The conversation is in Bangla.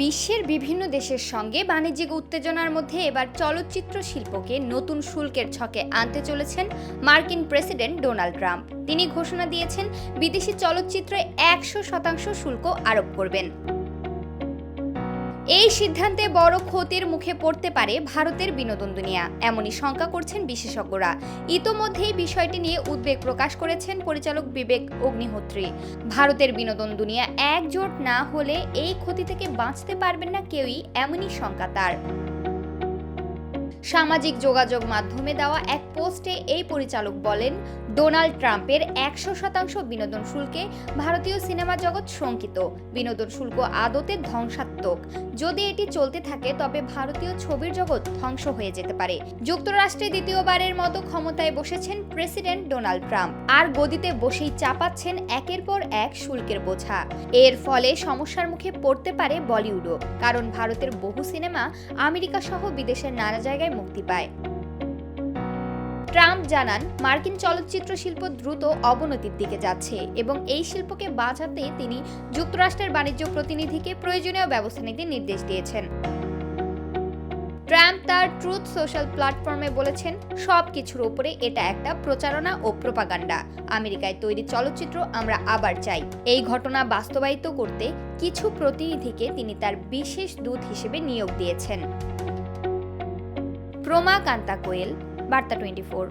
বিশ্বের বিভিন্ন দেশের সঙ্গে বাণিজ্যিক উত্তেজনার মধ্যে এবার চলচ্চিত্র শিল্পকে নতুন শুল্কের ছকে আনতে চলেছেন মার্কিন প্রেসিডেন্ট ডোনাল্ড ট্রাম্প। তিনি ঘোষণা দিয়েছেন বিদেশি চলচ্চিত্রে 100% শুল্ক আরোপ করবেন। এই সিদ্ধান্তে বড় ক্ষতির মুখে পড়তে পারে ভারতের বিনোদন দুনিয়া, এমনই শঙ্কা করছেন বিশেষজ্ঞরা। ইতোমধ্যেই বিষয়টি নিয়ে উদ্বেগ প্রকাশ করেছেন পরিচালক বিবেক অগ্নিহোত্রী। ভারতের বিনোদন দুনিয়া একজোট না হলে এই ক্ষতি থেকে বাঁচতে পারবেন না কেউই, এমনই শঙ্কা তার। সামাজিক যোগাযোগ মাধ্যমে দেওয়া এক পোস্টে এই পরিচালক বলেন, ডোনাল্ড ট্রাম্পের 100% বিনোদন শুল্কে ভারতীয় সিনেমা জগৎ শঙ্কিত। বিনোদন শুল্ক আদতে ধ্বংসাত্মক। যদি এটি চলতে থাকে তবে ভারতীয় ছবির জগৎ ধ্বংস হয়ে যেতে পারে। যুক্তরাষ্ট্রে দ্বিতীয়বারের মতো ক্ষমতায় বসেছেন প্রেসিডেন্ট ডোনাল্ড ট্রাম্প, আর গদিতে বসেই চাপাচ্ছেন একের পর এক শুল্কের বোঝা। এর ফলে সমস্যার মুখে পড়তে পারে বলিউডও, কারণ ভারতের বহু সিনেমা আমেরিকা সহ বিদেশের নানা জায়গায় মুক্তি পায়। ট্রাম্প জানান, মার্কিন চলচ্চিত্র শিল্প দ্রুত অবনতির দিকে যাচ্ছে এবং এই শিল্পকে বাঁচাতে তিনি যুক্তরাষ্ট্রের বাণিজ্য প্রতিনিধিকে প্রয়োজনীয় ব্যবস্থা নিতে নির্দেশ দিয়েছেন। ট্রাম্প তার ট্রুথ সোশ্যাল প্ল্যাটফর্মে বলেছেন, সবকিছুর উপরে এটা একটা প্রচারণা ও প্রোপাগান্ডা। আমেরিকায় তৈরি চলচ্চিত্র আমরা আবার চাই। এই ঘটনা বাস্তবায়িত করতে কিছু প্রতিনিধিকে তিনি তার বিশেষ দূত হিসেবে নিয়োগ দিয়েছেন। প্রমা কান্তা কোয়েল, বার্তা 24।